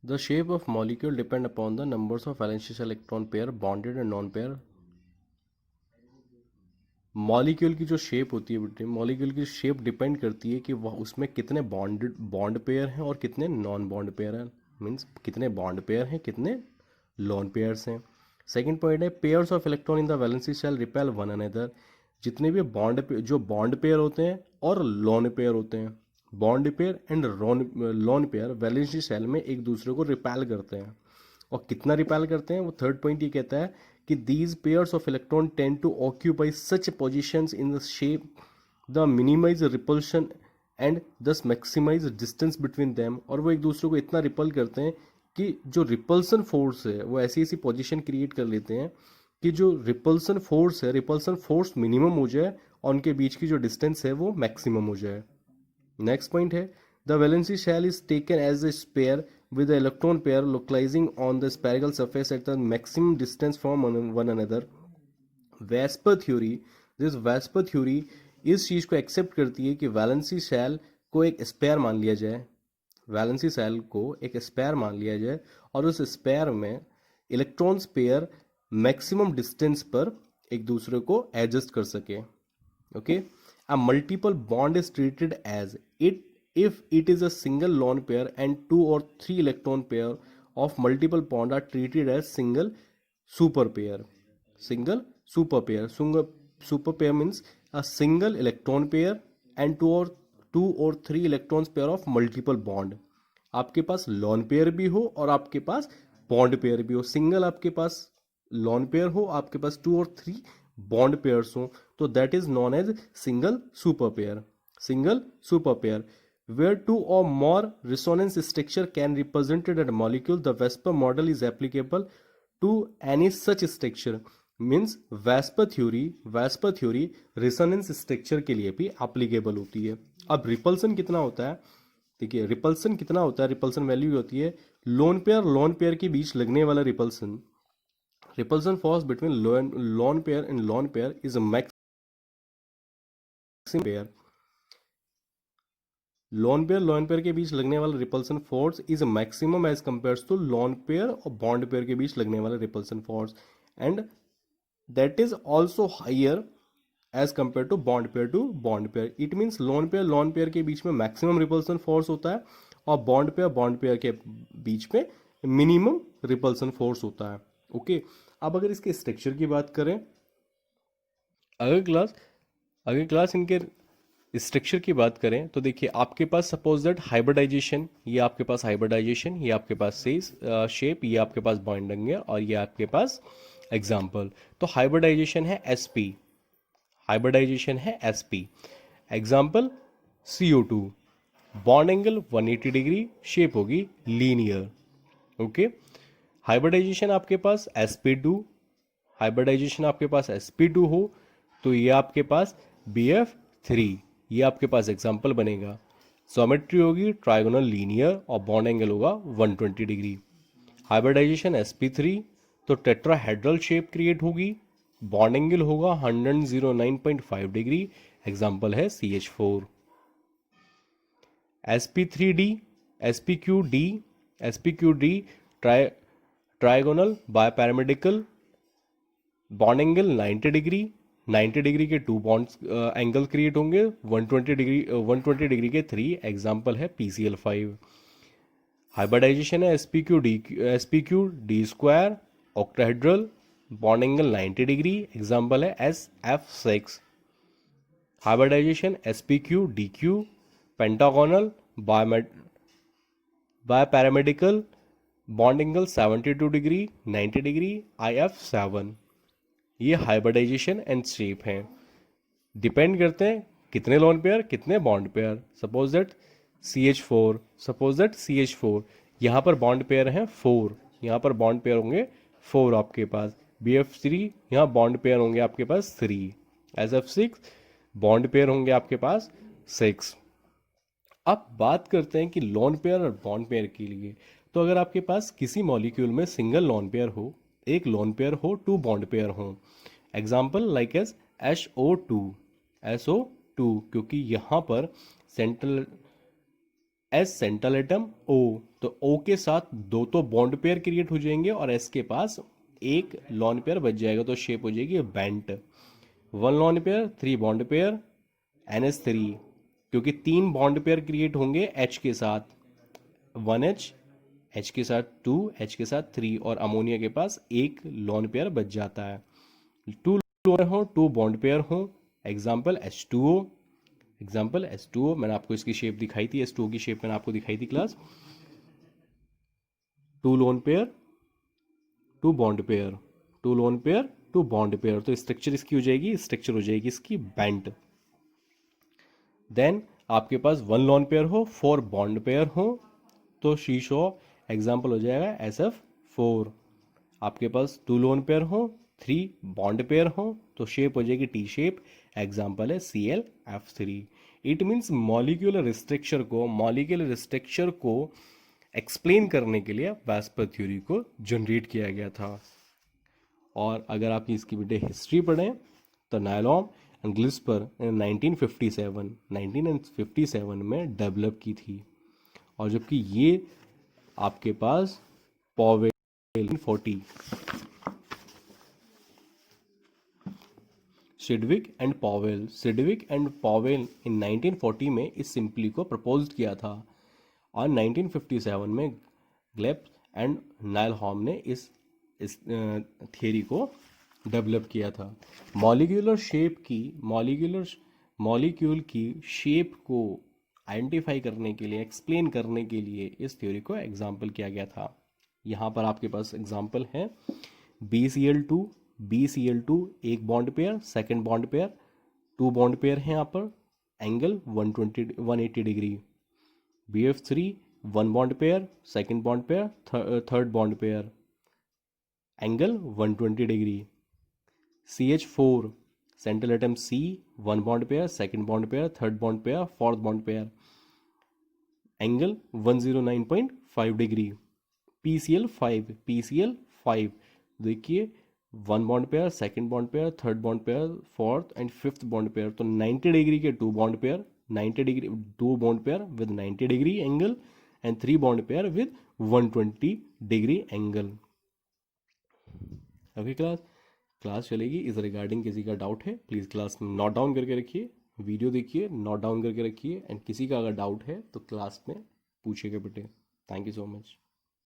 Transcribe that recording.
The shape of molecule depend upon the numbers of valence electron pair bonded and non pair. Molecule की जो shape होती है बेटे, molecule की shape depend करती है कि वह उसमें कितने बॉन्ड पेयर हैं और कितने नॉन बॉन्ड पेयर हैं। मीन्स कितने बॉन्ड पेयर हैं, कितने लॉन पेयर्स हैं। सेकंड पॉइंट है pairs of electron in the valency shell repel one another. जितने भी जो बॉन्ड पेयर होते हैं और लॉन पेयर होते हैं, bond pair and lone pair valency shell में एक दूसरे को रिपेल करते हैं। और कितना रिपेल करते हैं, वो थर्ड पॉइंट ये कहता है कि these pairs of electron tend to occupy such positions in the shape the minimize repulsion and thus maximize distance between them। और वो एक दूसरे को इतना रिपल करते हैं कि जो रिपल्सन फोर्स है वो ऐसी ऐसी पोजीशन क्रिएट कर लेते हैं कि जो रिपल्सन फोर्स है, रिपल्सन फोर्स मिनिमम हो जाए और उनके बीच की जो डिस्टेंस है वो मैक्सिमम हो जाए। नेक्स्ट पॉइंट है the valency shell is taken as a sphere with the electron pair localizing on the spherical surface at the maximum distance from one another। VSEPR theory, this VSEPR theory इस चीज को accept करती है कि valency shell को एक spare मान लिया जाए, वैलेंसी शेल को एक स्पेयर मान लिया जाए और उस स्पेयर में इलेक्ट्रॉन्स पेयर मैक्सिमम डिस्टेंस पर एक दूसरे को एडजस्ट कर सके। Okay, a multiple bond is treated as it if it is a single lone pair and two or three electron pair of multiple bond are treated as single super pair। single super pair, super pair means a single electron pair and two or three electrons pair of multiple bond। आपके पास lone pair भी हो और आपके पास bond pair भी हो। Single आपके पास lawn pair हो, आपके पास टू और थ्री बॉन्ड पेयर्स हो, तो that is known as single super pair. Single super pair where two or more resonance structure can represented at molecule, the Vesper model is applicable to any such structure। Means VSEPR theory resonance structure के लिए भी applicable होती है। अब repulsion कितना होता है, देखिए रिपल्सन कितना होता है, रिपल्सन वैल्यू होती है लोन पेयर के बीच लगने वाला repulsion. Repulsion force between lone pair is a maximum pair. Lone pair के बीच लगने वाला repulsion force is maximum as compared to lone pair और बॉन्ड पेयर के बीच लगने वाला repulsion force, and that is also higher as compared to bond pair. It means lone pair के बीच में मैक्सिमम रिपल्सन फोर्स होता है और बॉन्ड पेयर के बीच में मिनिमम रिपल्सन फोर्स होता है। ओके, अब अगर इसके स्ट्रक्चर की बात करें, अगर क्लास इनके स्ट्रक्चर की बात करें तो देखिए आपके पास सपोज दैट हाइब्रिडाइजेशन, ये आपके पास हाइब्रिडाइजेशन, ये आपके पास शेप, ये आपके पास बॉन्डिंग है और ये आपके पास एग्जाम्पल। तो हाइब्रिडाइजेशन है sp, हाइब्रिडाइजेशन है sp। Example CO2, bond angle 180 degree, shape होगी लीनियर। ओके, हाइब्रिडाइजेशन आपके पास sp2, हाइब्रिडाइजेशन आपके पास sp2 हो तो ये आपके पास BF3, ये आपके पास एग्जाम्पल बनेगा। ज्योमेट्री होगी ट्राइगोनल लीनियर और बॉन्ड एंगल होगा 120 डिग्री। हाइब्रिडाइजेशन sp3 तो टेट्राहेड्रल शेप क्रिएट होगी, बॉन्ड एंगल होगा 109.5 डिग्री, एग्जाम्पल है CH4। sp3d, sp3d trigonal bipyramidal, bond angle 90 degree, 90 degree के टू बॉन्ड एंगल क्रिएट होंगे, 120 डिग्री के थ्री, एग्जाम्पल है PCl5। हाइब्रिडाइजेशन है sp3d square octahedral, bond angle 90 degree, example है SF6। Hybridisation sp3dq pentagonal bipyramidal, bond angle 72 degree, 90 degree, IF7। ये hybridisation and shape हैं, depend करते हैं कितने लोन पेयर कितने bond pair. Suppose that CH4, यहाँ पर बॉन्ड पेयर हैं 4, यहाँ पर बॉन्ड पेयर होंगे 4 आपके पास। BF3, यहाँ बॉन्ड पेयर होंगे आपके पास 3। SF6 बॉन्ड पेयर होंगे आपके पास 6। अब बात करते हैं कि लोन पेयर और बॉन्ड पेयर के लिए। तो अगर आपके पास किसी मॉलिक्यूल में सिंगल लोन पेयर हो, एक लोन पेयर हो, टू बॉन्ड पेयर हो, एग्जाम्पल लाइक एज SO2, क्योंकि यहाँ पर सेंट्रल एस सेंट्रल एटम ओ, तो ओ के साथ दो तो बॉन्ड पेयर क्रिएट हो जाएंगे और एस के पास एक लॉन पेयर बच जाएगा, तो शेप हो जाएगी bent. One lone pair, three bond pair, NH3, क्योंकि तीन बॉन्ड पेयर क्रिएट होंगे H के साथ, वन H के साथ टू, H के साथ थ्री, और अमोनिया के पास एक लॉन पेयर बच जाता है। टू लोन हो, टू बॉन्ड पेयर हो, एग्जाम्पल H2O, एग्जाम्पल H2O। मैंने आपको इसकी शेप दिखाई थी, H2O की शेप मैंने आपको दिखाई थी class. Two lone pair, two bond pair, two lone pair, two bond pair, तो स्ट्रक्चर इसकी हो जाएगी, स्ट्रक्चर हो जाएगी इसकी बेंट। देन आपके पास वन लॉन पेयर हो, फोर बॉन्ड पेयर हो, तो शीशो एग्जाम्पल हो जाएगा SF4। आपके पास टू लोन पेयर हो, थ्री बॉन्ड पेयर हो, तो शेप हो जाएगी टी शेप, एग्जाम्पल है ClF3। It means molecular structure को एक्सप्लेन करने के लिए वैस्पर थ्योरी को जनरेट किया गया था। और अगर आप इसकी बेटे हिस्ट्री पढ़ें तो नायलॉन एंड ग्लिस्पर 1957 में डेवलप की थी, और जबकि ये आपके पास पॉवेल 40, सिडविक एंड पॉवेल इन 1940 में इस सिंपली को प्रपोज किया था, और 1957 में ग्लेब एंड नाइलहॉम ने इस थियरी को डेवलप किया था। मॉलिक्यूल की शेप को आइडेंटिफाई करने के लिए, एक्सप्लेन करने के लिए इस थ्योरी को एग्जाम्पल किया गया था। यहाँ पर आपके पास एग्जाम्पल है BCl2 एक bond pair, second bond pair, two bond pair है यहाँ पर, angle 180 degree. BF3 one bond pair, second bond pair, third bond pair, angle 120 degree. CH4 central atom C, one bond pair, second bond pair, third bond pair, fourth bond pair, angle 109.5 degree. PCl5 देखिए, one bond pair, second bond pair, third bond pair, fourth and fifth bond pair, तो 90 degree के two bond pair, 90 degree two bond pair with 90 degree angle, and three bond pair with 120 degree angle. Okay class चलेगी। इस regarding किसी का doubt है please class में note down करके रखिए, वीडियो देखिए, नोट डाउन करके रखिए, एंड किसी का अगर डाउट है तो क्लास में पूछिएगा बेटे। Thank you so much.